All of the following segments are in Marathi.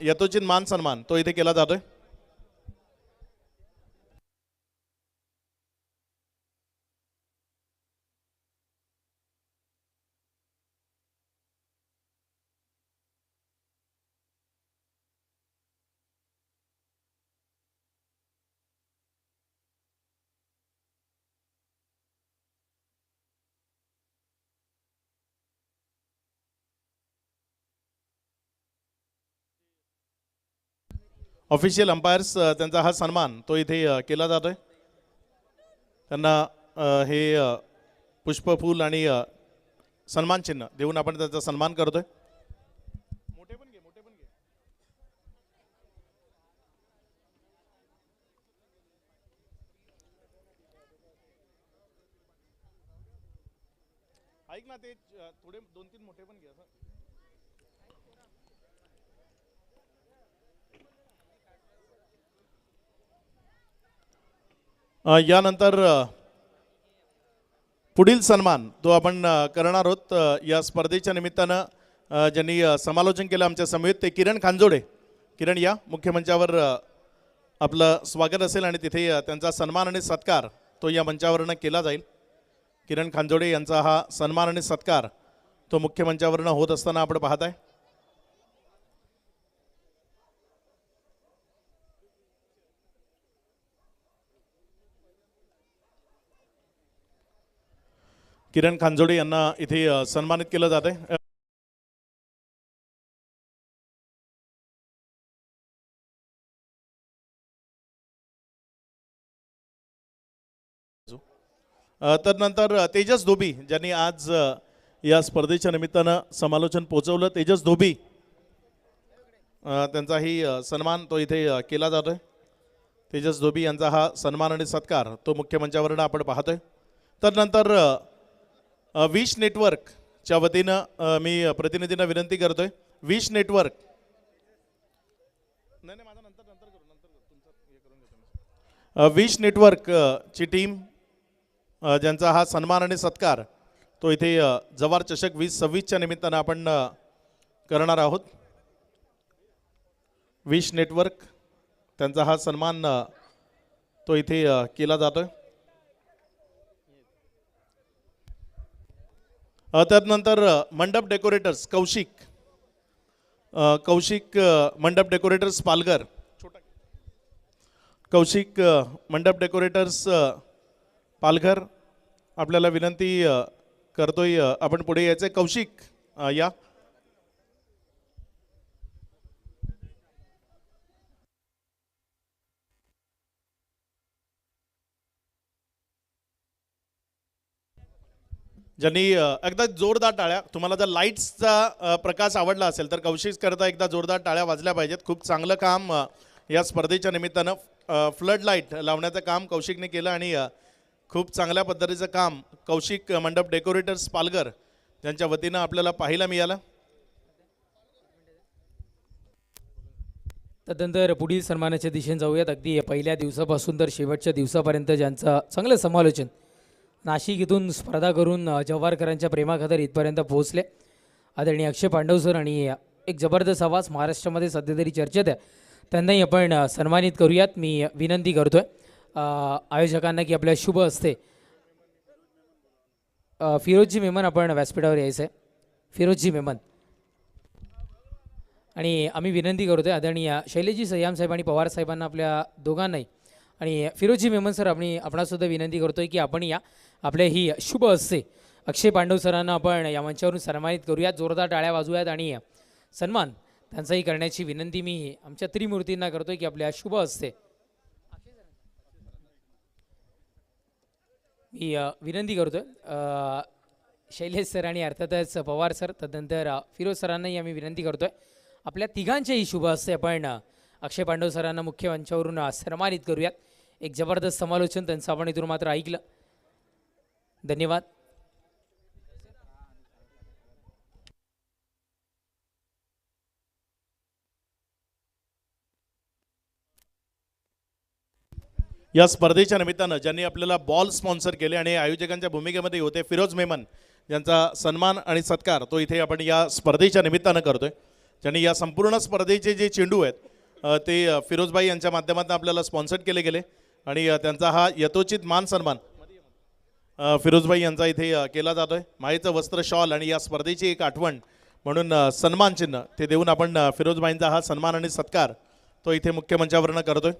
यथोचित मान सन्मान तो इथे केला जातोय। ऑफिशियल अंपायर्स त्यांचा हा सन्मान तो इथे केला जातोय। त्यांना हे पुष्पफूल आणि सन्मान चिन्ह देऊन आपण त्याचा सन्मान करतोय। मोठे पण घे, मोठे पण घे। ऐक ना, ते थोडे 2-3 मोठे पण घे। यानंतर पुढील सन्मान तो आपण करणार आहोत। या स्पर्धेच्या निमित्तानं ज्यांनी समालोचन केलं आमच्या समवेत ते किरण खांजोडे। किरण या मुख्य मंचावर आपलं स्वागत असेल आणि तिथे त्यांचा सन्मान आणि सत्कार तो या मंचावरनं केला जाईल। किरण खांजोडे यांचा हा सन्मान आणि सत्कार तो मुख्य मंचावरनं होत असताना आपण पाहत आहे। किरण खांजोडे यांना इथे सन्मानित केलं जात आहे। तर नंतर तेजस धोबी ज्यांनी आज या स्पर्धेच्या निमित्तानं समालोचन पोहोचवलं, तेजस धोबी त्यांचाही सन्मान तो इथे केला जातोय। तेजस धोबी यांचा हा सन्मान आणि सत्कार तो मुख्य मंचावरनं आपण पाहतोय। तर नंतर विश नेटवर्कच्या वतीनं मी प्रतिनिधींना विनंती करतोय, विश नेटवर्क नाही माझा नंतर करू तुमचं हे करून घेतो। विश नेटवर्क ची टीम ज्यांचा हा सन्मान आणि सत्कार तो इथे जवार चषक 2026च्या निमित्तानं आपण करणार आहोत। विश नेटवर्क त्यांचा हा सन्मान तो इथे केला जातोय। त्यानंतर मंडप डेकोरेटर्स कौशिक मंडप डेकोरेटर्स पालघर, कौशिक मंडप डेकोरेटर्स पालघर आपल्याला विनंती करतोय आपण पुढे यायचं। कौशिक या। ज्यांनी एकदा जोरदार टाळ्या, तुम्हाला जर लाईट्सचा प्रकाश आवडला असेल तर कौशिक करता एकदा जोरदार टाळ्या वाजल्या पाहिजेत। खूप चांगलं काम या स्पर्धेच्या निमित्तानं फ्लड लाईट लावण्याचं काम कौशिकने केलं आणि खूप चांगल्या पद्धतीचं काम कौशिक मंडप डेकोरेटर्स पालघर यांच्या वतीनं आपल्याला पाहायला मिळालं। त्यानंतर पुढील सन्मानाच्या दिशेने जाऊयात। अगदी पहिल्या दिवसापासून तर शेवटच्या दिवसापर्यंत ज्यांचं चांगलं समालोचन, नाशिक इथून स्पर्धा करून जव्हारकरांच्या प्रेमाखातर इथपर्यंत पोहोचले आदरणीय अक्षय पांडव सर आणि एक जबरदस्त आवाज महाराष्ट्रामध्ये सध्या तरी चर्चेत आहे, त्यांनाही आपण सन्मानित करूयात। मी विनंती करतोय आयोजकांना की आपल्या शुभ हस्ते फिरोजजी मेमन आपण व्यासपीठावर यायचं आहे। फिरोजजी मेमन आणि आम्ही विनंती करतोय आदरणीय शैलेजी सय्याम साहेब आणि पवार साहेबांना आपल्या दोघांनाही आणि फिरोजजी मेमन सर आपणासुद्धा विनंती करतोय की आपण या आपल्या ही शुभ हस्ते अक्षय पांडव सरांना आपण या मंचावरून सन्मानित करूयात। जोरदार टाळ्या वाजवूयात आणि सन्मान त्यांचाही करण्याची विनंती मी आमच्या त्रिमूर्तींना करतोय की आपल्या शुभ हस्ते मी विनंती करतोय शैलेश सर आणि अर्थातच पवार सर, तदनंतर फिरोज सरांनाही आम्ही विनंती करतोय आपल्या तिघांच्याही शुभ हस्ते आपण अक्षय पांडव सरांना मुख्य मंचावरून सन्मानित करूयात। एक जबरदस्त समालोचन त्यांचं आपण इथून मात्र ऐकलं। धन्यवाद। या स्पर्धेच्या निमित्तानं ज्यांनी आपल्याला बॉल स्पॉन्सर केले आणि आयोजकांच्या भूमिकेमध्ये होते फिरोज मेमन यांचा सन्मान आणि सत्कार तो इथे आपण या स्पर्धेच्या निमित्तानं करतोय। ज्यांनी या संपूर्ण स्पर्धेचे जे चेंडू आहेत ते फिरोजबाई यांच्या माध्यमातून आपल्याला स्पॉन्सर केले गेले आणि त्यांचा हा यथोचित मान सन्मान फिरोजबाई यांचा इथे केला जातोय. मायेचं वस्त्र, शॉल आणि या स्पर्धेची एक आठवण म्हणून सन्मान चिन्ह ते देऊन आपण फिरोजबाईंचा हा सन्मान आणि सत्कार तो इथे मुख्य मंचावरनं करतोय.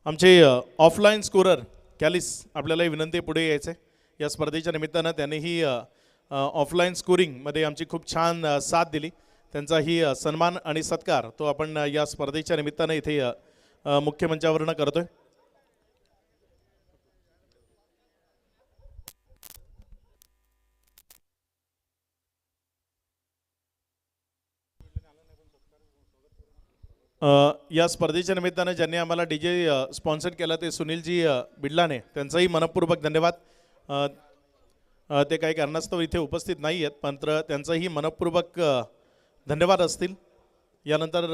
आमचे ऑफलाईन स्कोरर कॅलिस आपल्यालाही विनंती पुढे यायचे. या स्पर्धेच्या निमित्तानं त्यांनीही ऑफलाईन स्कोरिंगमध्ये आमची खूप छान साथ दिली. त्यांचाही सन्मान आणि सत्कार तो आपण या स्पर्धेच्या निमित्तानं इथे मुख्य मंचावरनं करतोय. या स्पर्धेच्या निमित्तानं ज्यांनी आम्हाला DJ स्पॉन्सर केला ते सुनीलजी बिडलाने, त्यांचाही मनपूर्वक धन्यवाद. ते काही कारणास्तव इथे उपस्थित नाही आहेत, पण त्यांचाही मनपूर्वक धन्यवाद असतील. यानंतर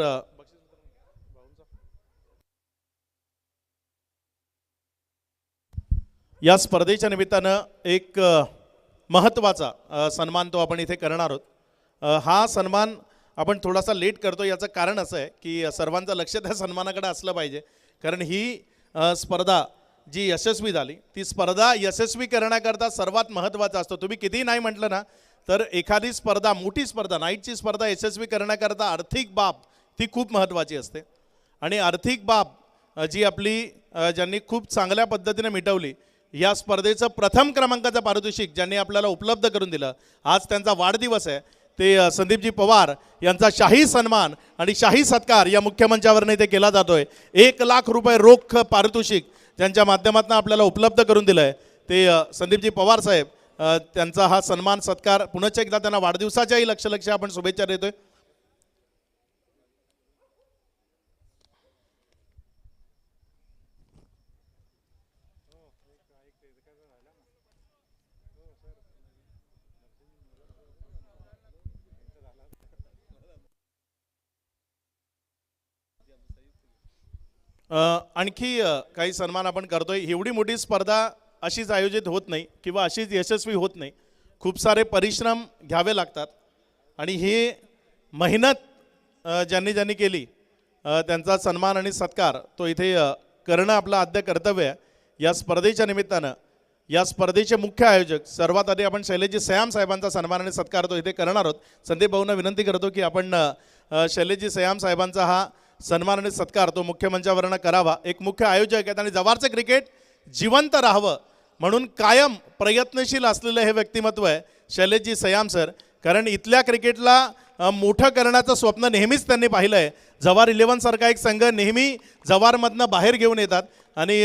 या स्पर्धेच्या निमित्तानं एक महत्त्वाचा सन्मान तो आपण इथे करणार आहोत. हा सन्मान आपण थोडासा लेट करतो. याचं कारण असं आहे की सर्वांचं लक्ष त्या सन्मानाकडे असलं पाहिजे, कारण ही स्पर्धा जी यशस्वी झाली ती स्पर्धा यशस्वी करण्याकरता सर्वात महत्त्वाचं असतं. तुम्ही कितीही नाही म्हटलं ना तर एखादी स्पर्धा, मोठी स्पर्धा, नाईटची स्पर्धा यशस्वी करण्याकरता आर्थिक बाब ती खूप महत्त्वाची असते. आणि आर्थिक बाब जी आपली ज्यांनी खूप चांगल्या पद्धतीने मिटवली, या स्पर्धेचं प्रथम क्रमांकाचं पारितोषिक ज्यांनी आपल्याला उपलब्ध करून दिलं, आज त्यांचा वाढदिवस आहे, ते संदीपजी पवार यांचा शाही सन्मान आणि शाही सत्कार या मुख्यमंचावरने ते केला जातोय. 1 लाख रुपये रोख पारितोषिक ज्यांच्या माध्यमातून आपल्याला उपलब्ध करून दिलं आहे ते संदीपजी पवार साहेब, त्यांचा हा सन्मान सत्कार पुनश्च एकदा त्यांना वाढदिवसाच्याही लक्ष आपण शुभेच्छा देतोय. आणखी काही सन्मान आपण करतोय. एवढी मोठी स्पर्धा अशीच आयोजित होत नाही किंवा अशीच यशस्वी होत नाही. खूप सारे परिश्रम घ्यावे लागतात आणि हे मेहनत ज्यांनी केली त्यांचा सन्मान आणि सत्कार तो इथे करणं आपलं आद्य कर्तव्य आहे. या स्पर्धेच्या निमित्तानं या स्पर्धेचे मुख्य आयोजक सर्वात आधी आपण शैलेशजी सयाम साहेबांचा सन्मान आणि सत्कार तो इथे करणार आहोत. संदीप भाऊंना विनंती करतो की आपण शैलेशजी सयाम साहेबांचा हा सन्मान आणि सत्कार तो मुख्य मंचावरनं करावा. एक मुख्य आयोजक आहेत आणि जव्हारचं क्रिकेट जिवंत राहावं म्हणून कायम प्रयत्नशील असलेलं हे व्यक्तिमत्व आहे शैलेशजी सयाम सर. कारण इथल्या क्रिकेटला मोठं करण्याचं स्वप्न नेहमीच त्यांनी पाहिलं आहे. जव्हार 11 सारखा एक संघ नेहमी जव्हारमधनं बाहेर घेऊन येतात आणि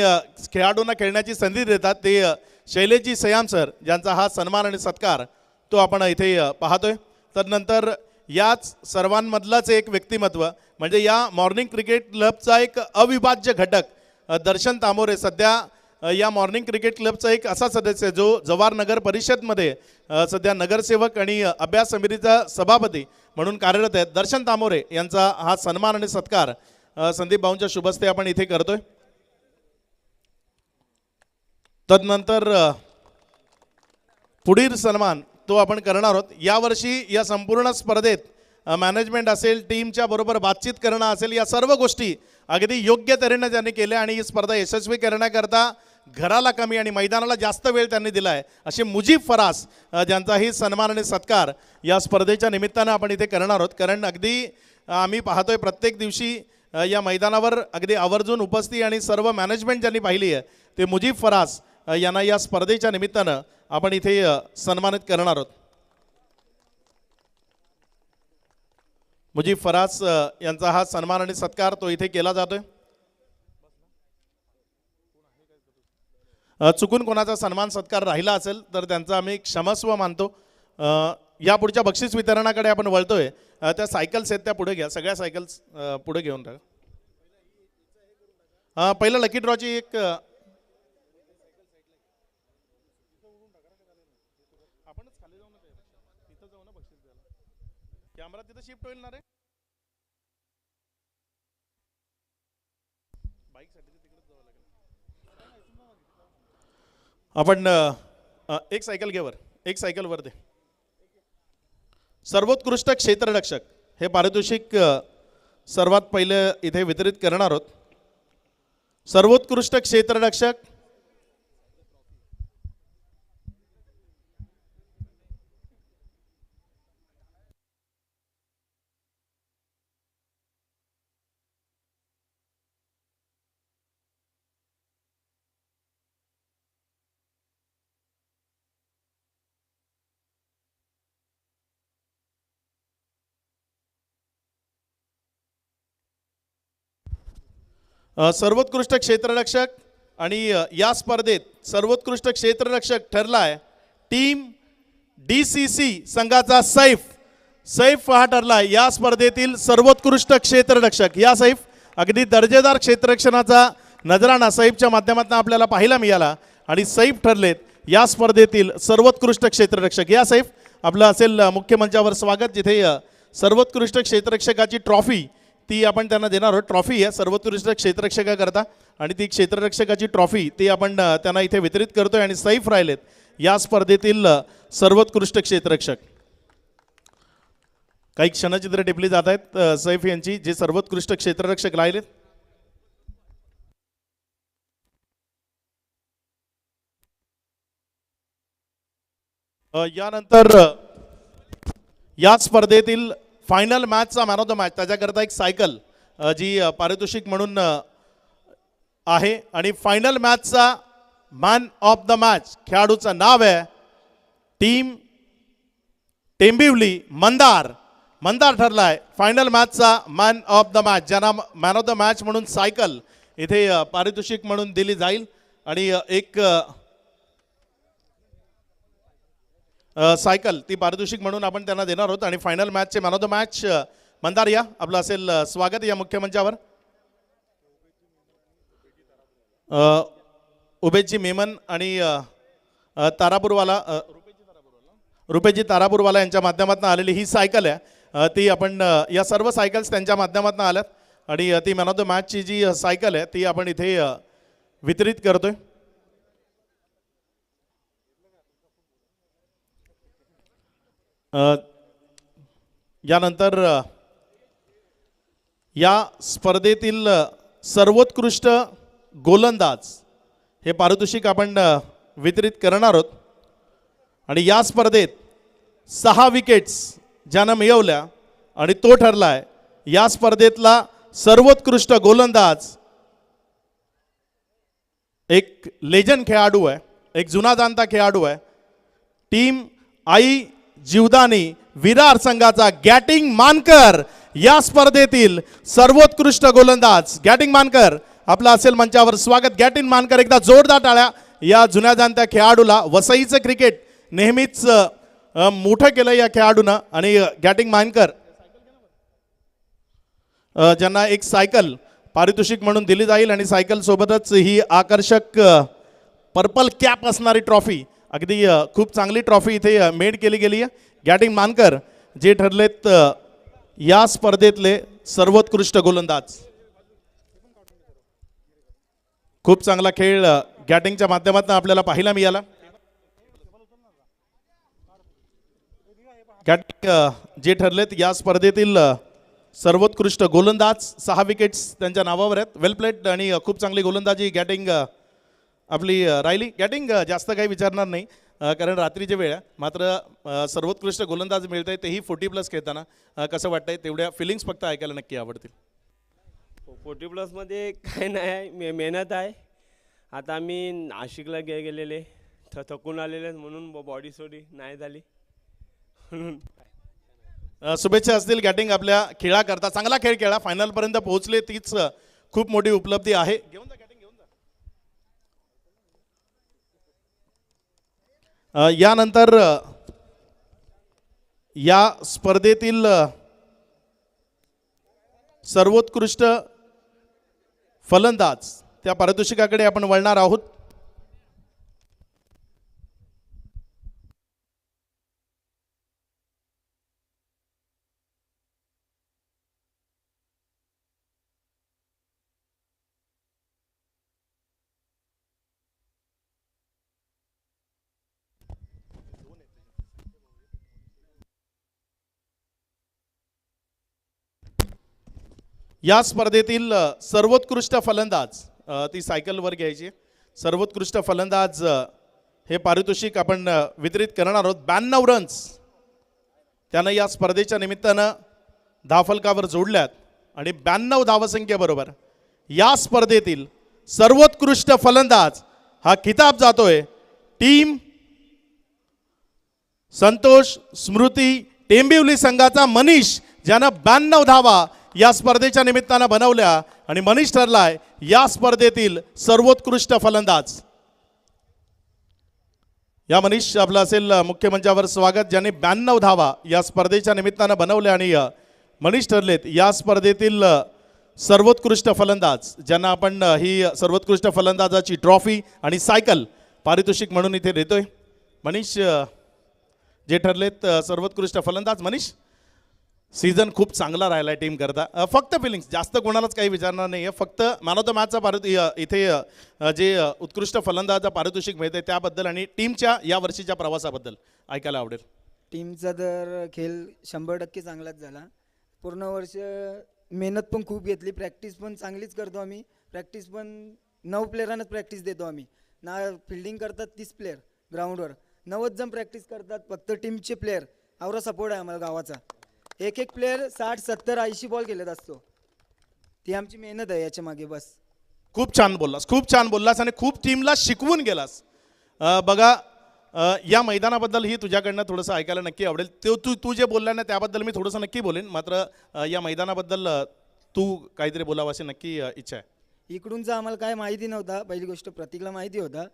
खेळाडूंना खेळण्याची संधी देतात. ते शैलेशजी सयाम सर ज्यांचा हा सन्मान आणि सत्कार तो आपण इथे पाहतोय. तदनंतर याच सर्वांमधलाच एक व्यक्तिमत्व म्हणजे या मॉर्निंग क्रिकेट क्लबचा एक अविभाज्य घटक दर्शन तामोरे, सध्या या मॉर्निंग क्रिकेट क्लबचा एक असा सदस्य जो जव्हार नगर परिषदमध्ये सध्या नगरसेवक आणि अभ्यास समितीचा सभापती म्हणून कार्यरत आहेत. दर्शन तामोरे यांचा हा सन्मान आणि सत्कार संदीप भाऊंच्या शुभस्ते आपण इथे करतोय. तदनंतर पुढील सन्मान तो आपण करणार आहोत. यावर्षी या संपूर्ण स्पर्धेत मॅनेजमेंट असेल, टीमच्या बरोबर बातचीत करणं असेल, या सर्व गोष्टी अगदी योग्य तऱ्हेने त्यांनी केल्या आणि ही स्पर्धा यशस्वी करण्याकरता घराला कमी आणि मैदानाला जास्त वेळ त्यांनी दिला आहे असे मुजीब फरास ज्यांचाही सन्मान आणि सत्कार या स्पर्धेच्या निमित्तानं आपण इथे करणार आहोत. कारण अगदी आम्ही पाहतोय प्रत्येक दिवशी या मैदानावर अगदी आवर्जून उपस्थिती आणि सर्व मॅनेजमेंट ज्यांनी पाहिली आहे ते मुजीब फरास यांना या स्पर्धेच्या निमित्तानं आपण इथे सन्मानित करणार आहोत. मुजीब फरास यांचा हा सन्मान आणि सत्कार तो इथे केला जातोय. चुकून कोणाचा सन्मान सत्कार राहिला असेल तर त्यांचा आम्ही क्षमस्व मानतो. या पुढच्या बक्षीस वितरणाकडे आपण वळतोय. त्या सायकल्स आहेत त्या पुढे घ्या, सगळ्या सायकल्स पुढे घेऊन टाका. पहिलं लकी ड्रॉची एक आपणच खाली जाऊ ना, तिथं जाऊ ना बक्षीस द्यायला. कॅमेरा तिथं शिफ्ट होईल ना रे, बाईक साठी तिकडेच जावं लागेल. आपण एक सायकल घे वर, एक सायकल वर दे. सर्वोत्कृष्ट क्षेत्ररक्षक हे पारितोषिक सर्वात पहिले इथे वितरित करणार आहोत. सर्वोत्कृष्ट क्षेत्ररक्षक सर्वोत्कृष्ट क्षेत्ररक्षक आणि या स्पर्धेत सर्वोत्कृष्ट क्षेत्ररक्षक ठरलाय टीम DCC संघाचा सैफ. सैफ हा ठरलाय या स्पर्धेतील सर्वोत्कृष्ट क्षेत्ररक्षक. या सैफ अगदी दर्जेदार क्षेत्ररक्षणाचा नजराणा सैफच्या माध्यमातून आपल्याला पाहायला मिळाला आणि सैफ ठरलेत या स्पर्धेतील सर्वोत्कृष्ट क्षेत्ररक्षक. या सैफ आपलं असेल मुख्य मंचावर स्वागत, जिथे सर्वोत्कृष्ट क्षेत्ररक्षकाची ट्रॉफी ती आपण त्यांना देणार आहोत. ट्रॉफी आहे सर्वोत्कृष्ट क्षेत्ररक्षकाकरता आणि ती क्षेत्ररक्षकाची ट्रॉफी ती आपण त्यांना इथे वितरित करतोय. आणि सैफ राहिलेत या स्पर्धेतील सर्वोत्कृष्ट क्षेत्ररक्षक. काही क्षणचित्र टिपली जात आहेत सैफ यांची, जे सर्वोत्कृष्ट क्षेत्ररक्षक राहिलेत. यानंतर या स्पर्धेतील फायनल मॅचचा मॅन ऑफ द मॅच त्याच्याकरता एक सायकल जी पारितोषिक म्हणून आहे. आणि फायनल मॅचचा मॅन ऑफ द मॅच खेळाडूचं नाव आहे टीम टेंबिवली मंदार. मंदार ठरलाय फायनल मॅचचा मॅन ऑफ द मॅच, ज्यांना मॅन ऑफ द मॅच म्हणून सायकल इथे पारितोषिक म्हणून दिली जाईल. आणि एक सायकल ती पारितोषिक म्हणून आपण त्यांना देणार आहोत. आणि फायनल मॅचचे man of the match Mandar या आपलं असेल स्वागत या मुख्य मंचावर. उबेदजी मेमन आणि तारापूरवाला रुपेशजी तारापूरवाला यांच्या माध्यमातून आलेली ही सायकल आहे. ती आपण या सर्व सायकल्स त्यांच्या माध्यमातून आल्यात आणि ती मॅन ऑफ द मॅचची जी सायकल आहे ती आपण इथे वितरित करतोय. यानंतर या स्पर्धेतील सर्वोत्कृष्ट गोलंदाज हे पारितोषिक आपण वितरित करणार आहोत. आणि या स्पर्धेत 6 विकेट्स ज्यानं मिळवल्या आणि तो ठरलाय या स्पर्धेतला सर्वोत्कृष्ट गोलंदाज. एक लेजंड खेळाडू आहे, एक जुना जाणता खेळाडू आहे. टीम आई जीवदानी विरार संघाचा गॅटिंग मानकर या स्पर्धेतील सर्वोत्कृष्ट गोलंदाज. गॅटिंग मानकर आपला असेल मंचावर स्वागत. गॅटिंग मानकर एकदा जोरदार टाळ्या या जुन्या जाणत्या खेळाडूला. वसईचं क्रिकेट नेहमीच मोठं केलं या खेळाडूनं. आणि गॅटिंग मानकर ज्यांना एक सायकल पारितोषिक म्हणून दिली जाईल आणि सायकल सोबतच ही आकर्षक पर्पल कॅप असणारी ट्रॉफी, अगदी खूप चांगली ट्रॉफी इथे मेड केली गेली आहे. गॅटिंग मानकर जे ठरलेत या स्पर्धेतले सर्वोत्कृष्ट गोलंदाज. खूप चांगला खेळ गॅटिंगच्या माध्यमातून आपल्याला पाहायला मिळाला. गॅटिंग जे ठरलेत या स्पर्धेतील सर्वोत्कृष्ट गोलंदाज. 6 विकेट्स त्यांच्या नावावर आहेत. वेल प्लेड आणि खूप चांगली गोलंदाजी गॅटिंग आपली राहिली. गॅटिंग जास्त काही विचारणार नाही कारण रात्रीची वेळ आहे. मात्र सर्वोत्कृष्ट गोलंदाज मिळत आहे तेही 40+ खेळताना. कसं वाटतंय? तेवढ्या फिलिंग्स फक्त ऐकायला नक्की आवडतील. 40+ काय नाही आहे, मेहनत आहे. आता आम्ही नाशिकला गेलेले थकून आलेले म्हणून बॉडी सोडी नाही झाली म्हणून. शुभेच्छा असतील गॅटिंग आपल्या खेळाकरता. चांगला खेळ खेळा, फायनलपर्यंत पोहोचले तीच खूप मोठी उपलब्धी आहे. घेऊन जा गॅटिंग, घेऊन जा. यानंतर या स्पर्धेतील सर्वोत्कृष्ट फलंदाज त्या पारितोषिकाकडे आपण वळणार आहोत. या स्पर्धेतील सर्वोत्कृष्ट फलंदाज ती सायकलवर घ्यायची. सर्वोत्कृष्ट फलंदाज हे पारितोषिक आपण वितरित करणार आहोत. 92 रन्स त्यानं या स्पर्धेच्या निमित्तानं धावफलकावर जोडल्यात आणि 92 धावसंख्येबरोबर या स्पर्धेतील सर्वोत्कृष्ट फलंदाज हा खिताब जातोय टीम संतोष स्मृती टेंबिवली संघाचा मनीष, ज्यानं 92 धावा या स्पर्धेच्या निमित्तानं बनवल्या आणि मनीष ठरलाय या स्पर्धेतील सर्वोत्कृष्ट फलंदाज. या मनीष आपलं असेल मुख्य मंचावर स्वागत, ज्यांनी 92 धावा या स्पर्धेच्या निमित्तानं बनवल्या आणि मनीष ठरलेत या स्पर्धेतील सर्वोत्कृष्ट फलंदाज, ज्यांना आपण ही सर्वोत्कृष्ट फलंदाजाची ट्रॉफी आणि सायकल पारितोषिक म्हणून इथे देतोय. मनीष जे ठरलेत सर्वोत्कृष्ट फलंदाज. मनीष, सीझन खूप चांगला राहिला आहे टीम करता. फक्त फिलिंग्स, जास्त कोणालाच काही विचारणार नाही आहे. फक्त मॅन ऑफ द मॅचचा इथे जे उत्कृष्ट फलंदाज पारितोषिक मिळते त्याबद्दल आणि टीमच्या या वर्षीच्या प्रवासाबद्दल ऐकायला आवडेल. टीमचा तर खेळ 100% चांगलाच झाला. पूर्ण वर्ष मेहनत पण खूप घेतली, प्रॅक्टिस पण चांगलीच करतो आम्ही. प्रॅक्टिस पण 9 प्लेयरांनाच प्रॅक्टिस देतो आम्ही ना. फिल्डिंग करतात 30 प्लेयर ग्राउंडवर, 90 जण प्रॅक्टिस करतात. फक्त टीमचे प्लेयर आवरा सपोर्ट आहे आम्हाला गावाचा. एक प्लेयर 60, 70, 80 बॉल खेळत असतो. ती आमची मेहनत आहे याच्या मागे बस. खूप छान बोललास, खूप छान बोललास आणि खूप टीमला शिकवून गेलास. बघा, या मैदानाबद्दल तुझ्याकडनं थोडंसं ऐकायला नक्की आवडेल. तू जे बोलला ना त्याबद्दल मी थोडंसं नक्की बोलेन, मात्र या मैदानाबद्दल तू काहीतरी बोलावं अशी नक्की इच्छा आहे. इकडूनचा आम्हाला काय माहिती नव्हता. पहिली गोष्ट प्रतीकला माहिती होता,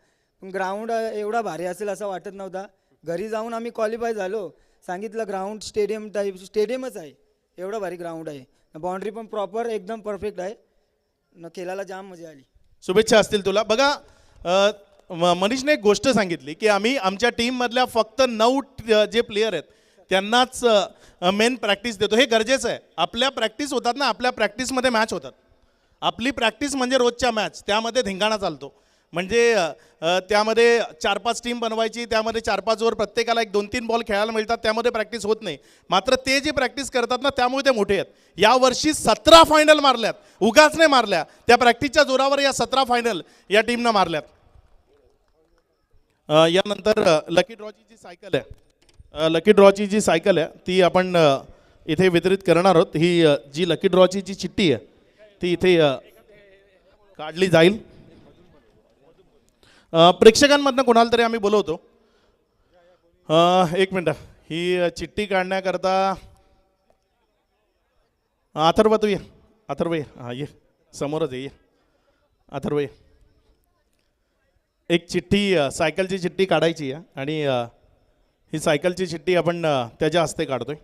पण ग्राउंड एवढा भारी असेल असं वाटत नव्हता. घरी जाऊन आम्ही क्वालिफाय झालो, सांगितलं ग्राउंड स्टेडियम टाईप स्टेडियमच आहे, एवढं भारी ग्राउंड आहे. बाउंड्री पण प्रॉपर एकदम परफेक्ट आहे. न खेळायला जाम मजा आली. शुभेच्छा असतील तुला. बघा, मनीषने एक गोष्ट सांगितली की आम्ही आमच्या टीममधल्या फक्त 9 जे प्लेयर आहेत त्यांनाच मेन प्रॅक्टिस देतो. हे गरजेचं आहे. आपल्या प्रॅक्टिस होतात ना, आपल्या प्रॅक्टिसमध्ये मॅच होतात. आपली प्रॅक्टिस म्हणजे रोजच्या मॅच, त्यामध्ये धिंगाणा चालतो. म्हणजे त्यामध्ये 4-5 टीम बनवायची, त्यामध्ये 4-5 ओव्हर प्रत्येकाला 1-2-3 बॉल खेळायला मिळतात, त्यामध्ये प्रॅक्टिस होत नाही. मात्र ते जे प्रॅक्टिस करतात ना त्यामुळे ते मोठे आहेत. यावर्षी 17 फायनल मारल्यात, उगाच नाही मारल्या, त्या प्रॅक्टिसच्या जोरावर या 17 फायनल या टीमनं मारल्यात. यानंतर लकी ड्रॉची जी सायकल आहे, लकी ड्रॉची जी सायकल आहे ती आपण इथे वितरित करणार आहोत. ही जी लकी ड्रॉची जी चिठ्ठी आहे ती इथे काढली जाईल. प्रेक्षकांमधनं कोणाला तरी आम्ही बोलवतो. एक मिनटं, ही चिठ्ठी काढण्याकरता अथर्व तू ये. अथर्व ये, हां ये समोरच ये. अथर्व ये. एक चिठ्ठी, सायकलची चिठ्ठी काढायची आहे आणि ही सायकलची चिठ्ठी आपण त्याच्या हस्ते काढतोय.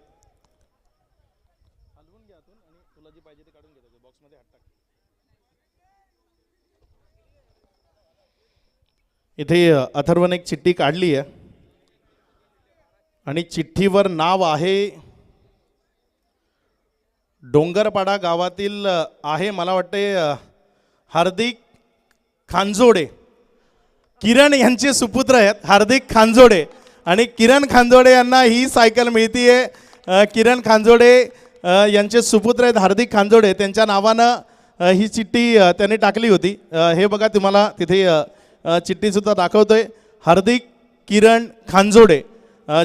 इथे अथर्वने एक चिठ्ठी काढली आहे आणि चिठ्ठीवर नाव आहे डोंगरपाडा गावातील आहे, मला वाटते हार्दिक खांजोडे. किरण यांचे सुपुत्र आहेत हार्दिक खांजोडे आणि किरण खांजोडे यांना ही सायकल मिळतीये. किरण खांजोडे यांचे सुपुत्र आहेत हार्दिक खांजोडे, त्यांच्या नावानं ही चिठ्ठी त्यांनी टाकली होती. हे बघा, तुम्हाला तिथे चिठ्ठीसुद्धा दाखवतोय. हार्दिक किरण खांजोडे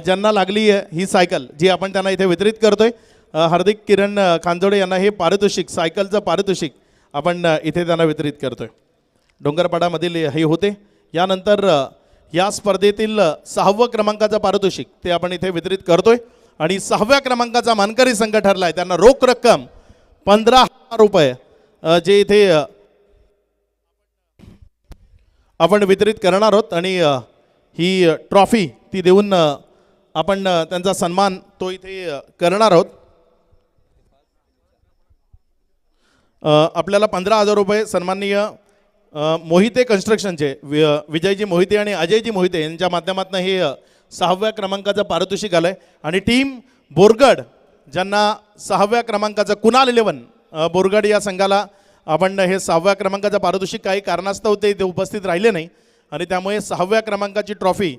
ज्यांना लागली आहे ही सायकल, जी आपण त्यांना इथे वितरित करतोय. हार्दिक किरण खांजोडे यांना हे पारितोषिक, सायकलचं पारितोषिक आपण इथे त्यांना वितरित करतोय. डोंगरपाडामधील हे होते. यानंतर या स्पर्धेतील 6व्या क्रमांकाचं पारितोषिक ते आपण इथे वितरित करतोय आणि 6व्या क्रमांकाचा मानकरी संघ ठरला आहे. त्यांना रोख रक्कम 15,000 रुपये जे इथे आपण वितरित करणार आहोत आणि ही ट्रॉफी ती देऊन आपण त्यांचा सन्मान तो इथे करणार आहोत. आपल्याला 15,000 रुपये सन्माननीय मोहिते कन्स्ट्रक्शनचे विजयजी मोहिते आणि अजयजी मोहिते यांच्या माध्यमातून हे 6व्या क्रमांकाचं पारितोषिक आलं आहे. आणि टीम बोरगड ज्यांना 6व्या क्रमांकाचं कुणाल 11 बोरगड या संघाला आपण हे 6व्या क्रमांकाचं पारितोषिक काही कारणास्तव ते इथे उपस्थित राहिले नाही आणि त्यामुळे 6व्या क्रमांकाची ट्रॉफी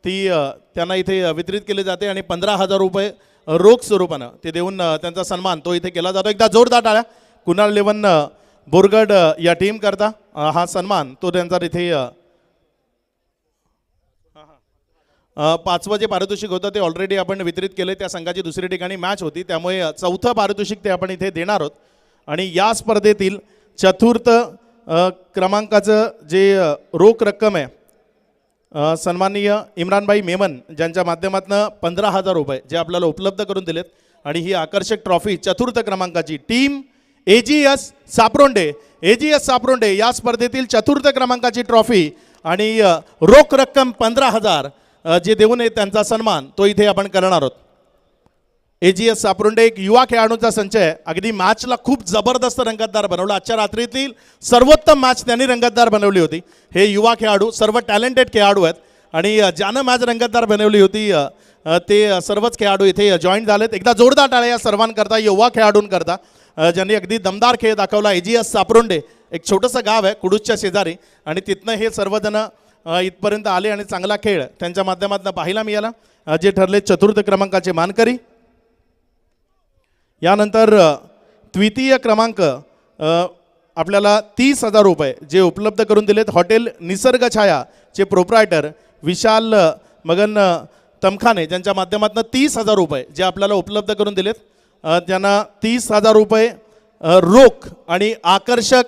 ती त्यांना इथे वितरित केली जाते आणि 15,000 रुपये रोख स्वरूपानं ते देऊन त्यांचा सन्मान तो इथे केला जातो. एकदा जोरदार टाळ्या कुणाल 11 बोरगड या टीम करता हा सन्मान तो त्यांचा तिथे 5वं जे पारितोषिक होतं ते ऑलरेडी आपण वितरित केले. त्या संघाची दुसरी ठिकाणी मॅच होती त्यामुळे 4थं पारितोषिक ते आपण इथे देणार आहोत. आणि या स्पर्धेतील चतुर्थ क्रमांकाचं जे रोख रक्कम आहे सन्माननीय इम्रानभाई मेमन ज्यांच्या माध्यमातून 15,000 रुपये जे आपल्याला उपलब्ध करून दिलेत. आणि ही आकर्षक ट्रॉफी चतुर्थ क्रमांकाची टीम AGS सापरोंडे या स्पर्धेतील चतुर्थ क्रमांकाची ट्रॉफी आणि रोख रक्कम 15,000 जे देऊन त्यांचा सन्मान तो इथे आपण करणार आहोत. AGS सापरोंडे एक युवा खेळाडूंचा संच आहे. अगदी मॅचला खूप जबरदस्त रंगतदार बनवलं. आजच्या रात्रीतील सर्वोत्तम मॅच त्यांनी रंगतदार बनवली होती. हे युवा खेळाडू सर्व टॅलेंटेड खेळाडू आहेत आणि ज्यानं मॅच रंगतदार बनवली होती ते सर्वच खेळाडू इथे जॉईन झालेत. एकदा जोरदार टाळ्या या सर्वांकरता युवा खेळाडूंकरता ज्यांनी अगदी दमदार खेळ दाखवला. AGS सापरोंडे एक छोटंसं गाव आहे कुडूसच्या शेजारी आणि तिथनं हे सर्वजण इथपर्यंत आले आणि चांगला खेळ त्यांच्या माध्यमातून पाहायला मिळाला. जे ठरले चतुर्थ क्रमांकाचे मानकरी. यानंतर द्वितीय क्रमांक आपल्याला 30,000 रुपये जे उपलब्ध करून दिलेत हॉटेल निसर्ग छाया चे प्रोप्रायटर विशाल मगन तमखाने ज्यांच्या माध्यमातून 30,000 रुपये जे आपल्याला उपलब्ध करून दिलेत. त्यांना 30,000 रुपये रोख आणि आकर्षक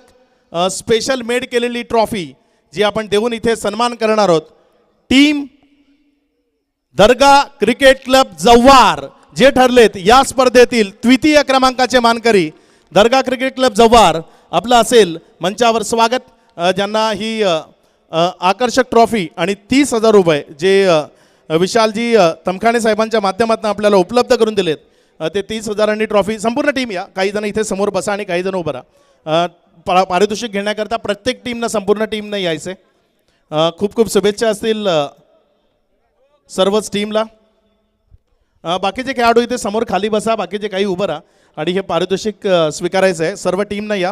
स्पेशल मेड केलेली ट्रॉफी जी आपण देऊन इथे सन्मान करणार आहोत. टीम दर्गा क्रिकेट क्लब जव्हार जे ठरलेत या स्पर्धेतील द्वितीय क्रमांकाचे मानकरी दर्गा क्रिकेट क्लब जव्हार आपलं असेल मंचावर स्वागत. ज्यांना ही आकर्षक ट्रॉफी आणि 30,000 रुपये जे विशालजी तमखाने साहेबांच्या माध्यमातून आपल्याला उपलब्ध करून दिलेत ते 30,000 ट्रॉफी. संपूर्ण टीम या काही जण इथे समोर बसा आणि काही जण उभं राहा. पारितोषिक घेण्याकरता प्रत्येक टीमनं संपूर्ण टीमनं यायचे. खूप खूप शुभेच्छा असतील सर्वच टीमला. बाकीचे खेळाडू इथे समोर खाली बसा बाकीचे काही उभं राहा आणि हे पारितोषिक स्वीकारायचं आहे. सर्व टीमनं या.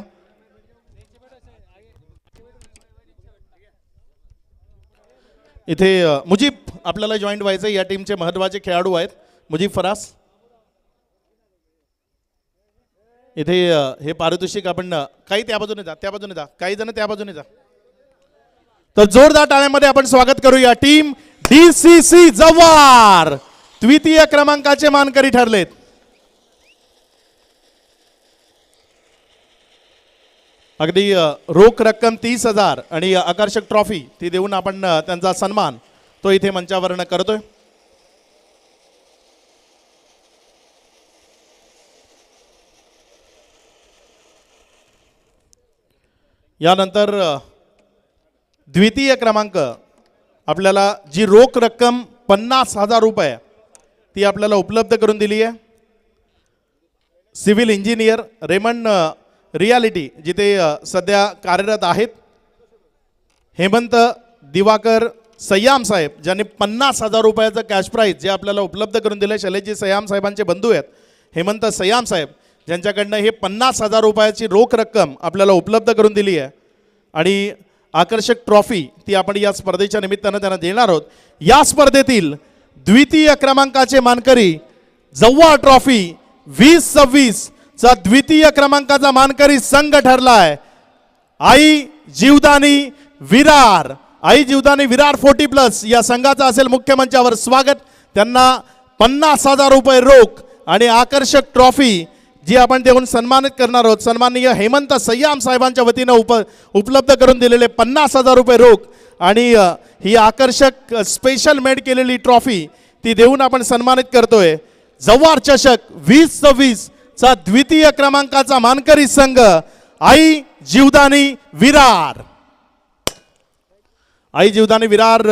इथे मुजीब आपल्याला जॉईन व्हायचं. या टीमचे महत्त्वाचे खेळाडू आहेत मुजीब फरास. इथे हे पारितोषिक आपण काही त्या बाजूने जा काही जण त्या बाजूने जा. तर जोरदार टाळ्यांमध्ये आपण स्वागत करूया. टीम DCC जव्हार द्वितीय क्रमांकाचे मानकरी ठरलेत. अगदी रोख रक्कम 30,000 आणि आकर्षक ट्रॉफी ती देऊन आपण त्यांचा सन्मान तो इथे मंचावरनं करतोय. यानंतर द्वितीय क्रमांक आपल्याला जी रोख रक्कम 50,000 रुपये ती आपल्याला उपलब्ध करून दिली आहे. सिव्हिल इंजिनियर रेमंड रियालिटी जिथे सध्या कार्यरत आहेत हेमंत दिवाकर सय्याम साहेब ज्यांनी 50,000 रुपयाचं कॅश प्राईज जे आपल्याला उपलब्ध करून दिलं. शैलेशजी सय्याम साहेबांचे बंधू आहेत हेमंत सय्याम साहेब ज्यांच्याकडनं हे 50,000 रुपयाची रोख रक्कम आपल्याला उपलब्ध करून दिली आहे आणि आकर्षक ट्रॉफी ती आपण या स्पर्धेच्या निमित्तानं त्यांना देणार आहोत. या स्पर्धेतील द्वितीय क्रमांकाचे मानकरी जव्हार ट्रॉफी 2026 चा द्वितीय क्रमांकाचा मानकरी संघ ठरलाय आई जीवदानी विरार. आई जीवदानी विरार 40+ या संघाचा असेल मुख्य मंचावर स्वागत. त्यांना 50,000 रुपये रोख आणि आकर्षक ट्रॉफी जी आपण देऊन सन्मानित करणार आहोत. सन्माननीय हेमंत सय्याम साहेबांच्या वतीनं उपलब्ध करून दिलेले 50,000 रुपये रोख आणि ही आकर्षक स्पेशल मेड केलेली ट्रॉफी ती देऊन आपण सन्मानित करतोय. जव्हार चषक 2026 चा द्वितीय क्रमांकाचा मानकरी संघ आई जीवदानी विरार. आई जीवदानी विरार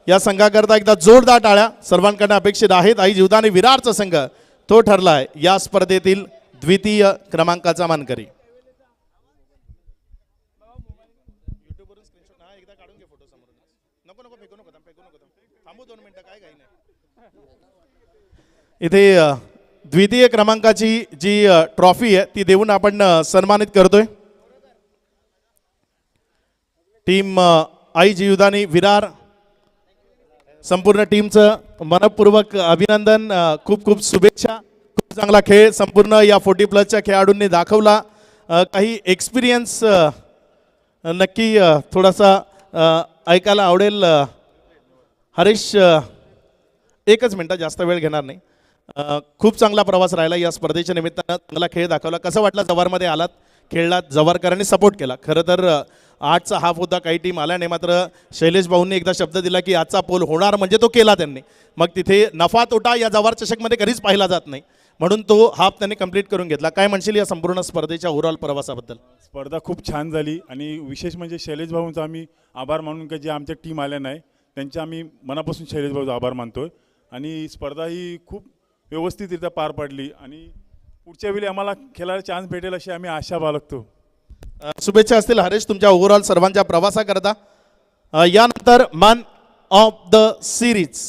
या संघाकरता एकदा जोरदार टाळ्या सर्वांकडून अपेक्षित आहेत. आई जीवदानी विरारचा संघ तो ठरलाय या स्पर्धेतील द्वितीय क्रमांकाचा मानकरी. इथे द्वितीय क्रमांकाची जी ट्रॉफी आहे ती देऊन आपण सन्मानित करतोय. टीम आई जीवदानी विरार संपूर्ण टीमचं मनपूर्वक अभिनंदन. खूप खूप शुभेच्छा. खूप चांगला खेळ संपूर्ण या 40+ खेळाडूंनी दाखवला काही एक्सपिरियन्स नक्की थोडासा ऐकायला आवडेल. हरीश, एकच मिनटं, जास्त वेळ घेणार नाही. खूप चांगला प्रवास राहिला या स्पर्धेच्या निमित्तानं, चांगला खेळ दाखवला. कसं वाटलं जव्हारमध्ये आलात, खेळलात, जव्हारकरांनी सपोर्ट केला. खरं तर 8चा हाफ होता, काही टीम आल्या नाही, मात्र शैलेश भाऊंनी एकदा शब्द दिला की आजचा पोल होणार, म्हणजे तो केला त्यांनी. मग तिथे नफा तोटा या जव्हार चषकमध्ये कधीच पाहिला जात नाही, म्हणून तो हाफ त्यांनी कंप्लीट करून घेतला. काय म्हणशील या संपूर्ण स्पर्धेच्या ओव्हरऑल प्रवासाबद्दल? स्पर्धा खूप छान झाली आणि विशेष म्हणजे शैलेश भाऊंचा आम्ही आभार मानून की जे आमच्या टीम आल्या नाही त्यांचे आम्ही मनापासून शैलेश भाऊचा आभार मानतोय. आणि स्पर्धा ही खूप व्यवस्थितरित्या पार पडली आणि पुढच्या वेळी आम्हाला खेळायला चान्स भेटेल अशी आम्ही आशा बाळगतो. शुभेच्छा असतील हरेश तुमच्या ओव्हरऑल सर्वांच्या प्रवासाकरता. यानंतर man of the series.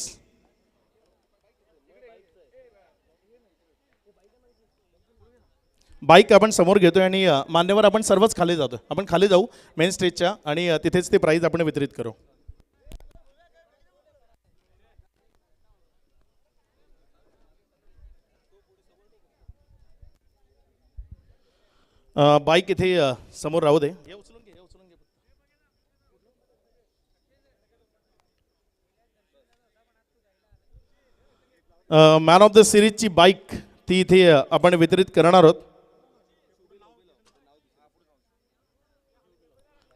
Bike आपण समोर घेतोय आणि मान्यवर आपण सर्वच खाली जातो. आपण खाली जाऊ मेन स्टेजच्या आणि तिथेच ते प्राईज आपण वितरित करू. बाईक इथे समोर राहू दे. मॅन ऑफ द सिरीजची बाईक ती इथे आपण वितरित करणार आहोत.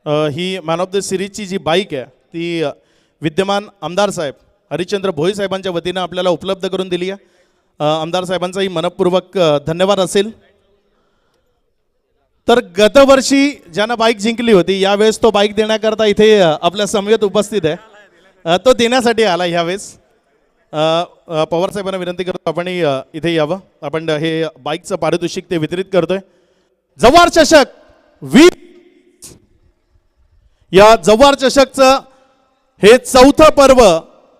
ही मॅन ऑफ द सिरीजची जी बाईक आहे ती विद्यमान आमदार साहेब हरिश्चंद्र भोई साहेबांच्या वतीनं आपल्याला उपलब्ध करून दिली आहे. आमदार साहेबांचाही मनपूर्वक धन्यवाद असेल. तर गतवर्षी ज्यानं बाईक जिंकली होती यावेळेस तो बाईक देण्याकरता इथे आपल्या समवेत उपस्थित आहे. तो देण्यासाठी आला ह्यावेळेस. पवार साहेबांना विनंती करतो आपण इथे यावं. आपण हे बाईकचं पारितोषिक ते वितरित करतोय. जव्हार चषक 20 या जव्हार चषकचं हे 4थं पर्व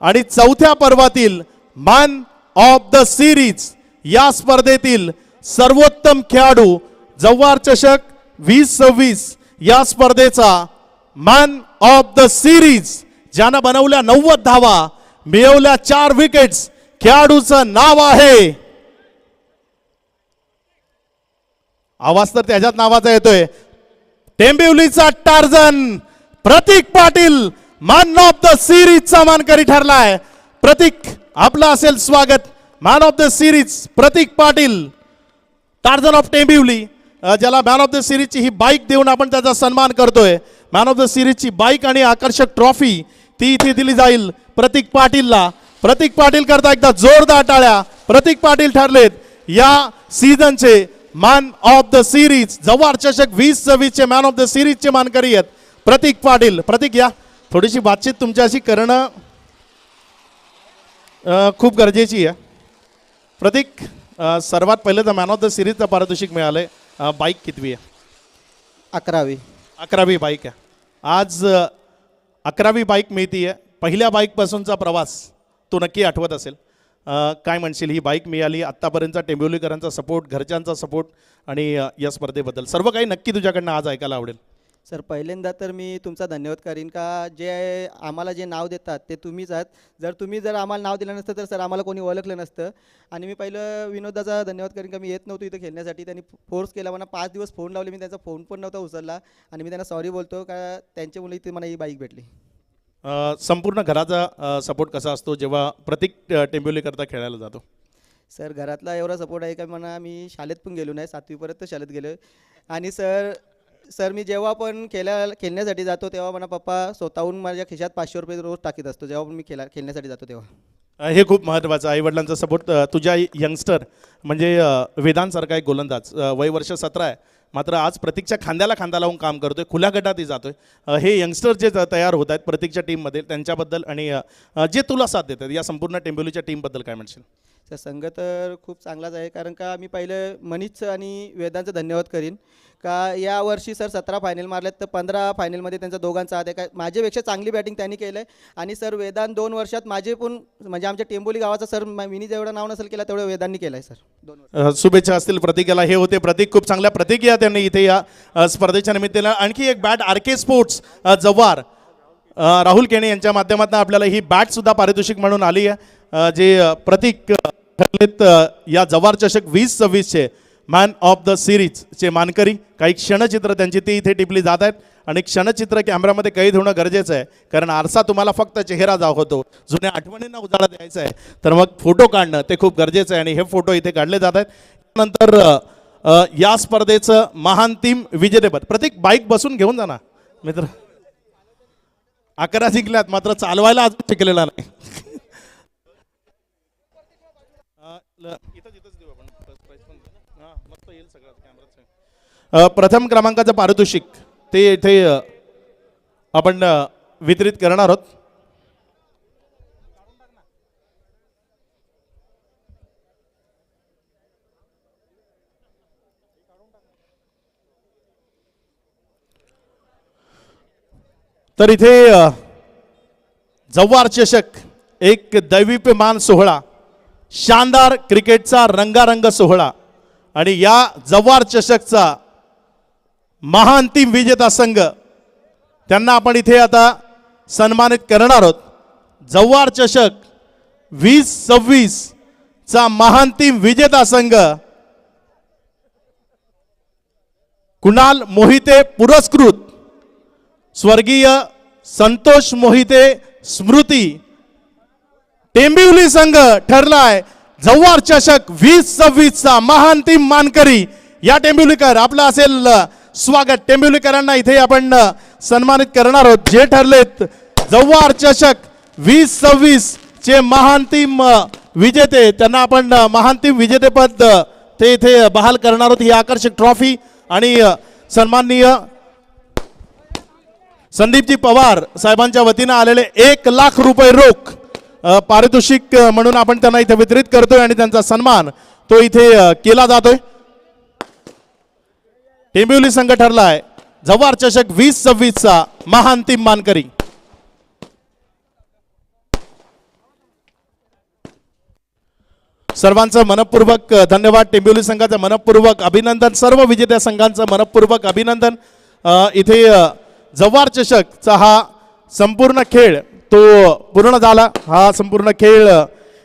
आणि 4थ्या पर्वातील मॅन ऑफ द सिरीज या स्पर्धेतील सर्वोत्तम खेळाडू जव्हार चषक 2026 या स्पर्धेचा मॅन ऑफ द सिरीज ज्यानं बनवल्या 90 धावा, मिळवल्या 4 विकेट्स, खेळाडूचं नाव आहे, आवाज तर त्याच्याच नावाचा येतोय, टेंबिवलीचा Tarzan Pratik Patil man of the सिरीजचा मानकरी ठरलाय. प्रतीक, आपलं असेल स्वागत. Man of the series Pratik Patil, Tarzan of Tembivli, ज्याला मॅन ऑफ द सिरीजची ही बाईक देऊन आपण त्याचा सन्मान करतोय. मॅन ऑफ द सिरीजची बाईक आणि आकर्षक ट्रॉफी ती इथे दिली जाईल प्रतीक पाटीलला. प्रतीक पाटील करता एकदा जोरदार टाळ्या. प्रतीक पाटील ठरलेत या सीझनचे man of the series. Jawhar चषक 2026 मॅन ऑफ द सिरीजचे मानकरी आहेत प्रतीक पाटील. प्रतीक, या थोडीशी बातचीत तुमच्याशी करणं खूप गरजेची आहे. प्रतीक, सर्वात पहिलं तर मॅन ऑफ द सिरीजचं पारितोषिक मिळालंय. बाईक कितवी आहे? 11वी बाईक आहे. आज 11वी बाईक मिळतीये. पहिल्या बाईकपासूनचा प्रवास तो नक्की आठवत असेल. काय म्हणशील, ही बाईक मिळाली, आत्तापर्यंतचा टेंबिवलीकरांचा सपोर्ट, घरच्यांचा सपोर्ट आणि या स्पर्धेबद्दल सर्व काही नक्की तुझ्याकडनं आज ऐकायला आवडेल. सर, पहिल्यांदा तर मी तुमचा धन्यवाद करीन का जे आम्हाला जे नाव देतात ते तुम्हीच आहात. जर आम्हाला नाव दिलं नसतं तर सर आम्हाला कोणी ओळखलं नसतं. आणि मी पहिलं विनोदाचा धन्यवाद करीन का मी येत नव्हतो इथं खेळण्यासाठी. त्यांनी फोर्स केला, मला 5 दिवस फोन लावले, मी त्यांचा फोन पण नव्हता उचलला आणि मी त्यांना सॉरी बोलतो का त्यांच्यामुळे इथे मला ही बाईक भेटली. संपूर्ण घराचा सपोर्ट कसा असतो जेव्हा प्रतीक टेंबिवलीकरता खेळायला जातो? सर, घरातला एवढा सपोर्ट आहे का म्हणा मी शाळेत पण गेलो नाही, 7वीपर्यंत शाळेत गेलो. आणि सर मी जेव्हा पण खेळण्यासाठी जातो तेव्हा मला पप्पा स्वतःहून माझ्या खिशात 500 रुपये रोज टाकीत असतो जेव्हा पण मी खेळण्यासाठी जातो तेव्हा. हे खूप महत्त्वाचं. आईवडिलांचा सपोर्ट. तुझ्या यंगस्टर म्हणजे वेदांतसारखा एक गोलंदाज, वय वर्ष 17 आहे, मात्र आज प्रतीकच्या खांद्याला खांदा लावून काम करतोय, खुल्या गटातही जातोय. हे यंगस्टर जे तयार होत आहेत प्रतीकच्या टीममध्ये त्यांच्याबद्दल आणि जे तुला साथ देतात या संपूर्ण टेंबिवलीच्या टीमबद्दल काय म्हणशील? सर, संघ तर खूप चांगलाच आहे कारण का मी पहिलं मनीष आणि वेदांचा धन्यवाद करीन का यावर्षी सर 17 फायनल मारल्यात तर 15 फायनलमध्ये त्यांचा दोघांचा हात आहे का माझ्यापेक्षा चांगली बॅटिंग त्यांनी केलं आहे. आणि सर वेदांत 2 वर्षात माझे पण म्हणजे आमच्या टेंबोली गावाचा सर मिनी जेवढं नाव नसेल केलं तेवढं वेदांनी केलं आहे सर 2 वर्ष. शुभेच्छा असतील प्रतीकाला. हे होते प्रतीक, खूप चांगल्या प्रतिक्रिया त्यांनी इथे या स्पर्धेच्या निमित्तानं. आणखी एक bat RK sports Jawhar Rahul Kene यांच्या माध्यमातून आपल्याला ही बॅटसुद्धा पारितोषिक म्हणून आली आहे. जे प्रतीक ठरलेत या जव्हार चषक 2026चे मॅन ऑफ द सिरीजचे मानकरी. काही क्षणचित्र त्यांची ती इथे टिपली जात आहेत आणि क्षणचित्र कॅमेरामध्ये कैद होणं गरजेचं आहे, कारण आरसा तुम्हाला फक्त चेहरा दाखवतो, जुन्या आठवणींना उजाळा द्यायचा आहे, तर मग फोटो काढणं ते खूप गरजेचं आहे आणि हे फोटो इथे काढले जात आहेत. नंतर या स्पर्धेचं महान टीम विजेतेपद. प्रत्येक बाईक बसून घेऊन जा ना मित्र. 11 जिंकल्यात मात्र चालवायला अजून शिकलेला नाही. प्रथम क्रमांकाचं पारितोषिक ते इथे आपण वितरित करणार आहोत. तर इथे जव्हार चषक एक दैविप्यमान सोहळा, शानदार क्रिकेटचा रंगारंग सोहळा आणि या जव्हार चषकचा महान टीम विजेता संघ त्यांना आपण इथे आता सन्मानित करणार आहोत. जव्हार चषक 2026 चा महान टीम विजेता संघ कुणाल मोहिते पुरस्कृत स्वर्गीय संतोष मोहिते स्मृती टेंबिवली संघ ठरलाय जव्हार चषक 2026 चा महान टीम मानकरी. या टेंबिवलीकर आपलं असेल स्वागत. टेंबिवलीकरांना इथे आपण सन्मानित करणार आहोत जे ठरलेत जव्हार चषक 2026 चे महान टीम विजेते. त्यांना आपण महान टीम विजेतेपद ते इथे बहाल करणार आहोत. ही आकर्षक ट्रॉफी आणि सन्माननीय संदीपजी पवार साहेबांच्या वतीनं आलेले 1 लाख रुपये रोख पारितोषिक म्हणून आपण त्यांना इथे वितरित करतोय आणि त्यांचा सन्मान तो इथे केला जातोय. टेंबिवली संघ ठरलाय जव्हार चषक 2026 चा महान टीम मानकरी. सर्वांचं मनपूर्वक धन्यवाद. टेंबिवली संघाचं मनपूर्वक अभिनंदन. सर्व विजेत्या संघांचं मनपूर्वक अभिनंदन. इथे जव्हार चषकचा हा संपूर्ण खेळ तो पूर्ण झाला. हा संपूर्ण खेळ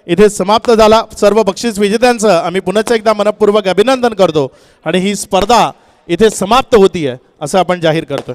इथे समाप्त झाला. सर्व बक्षीस विजेत्यांचं आम्ही पुन्हा एकदा मनपूर्वक अभिनंदन करतो आणि ही स्पर्धा इथे समाप्त होतीये असं आपण जाहीर करतोय.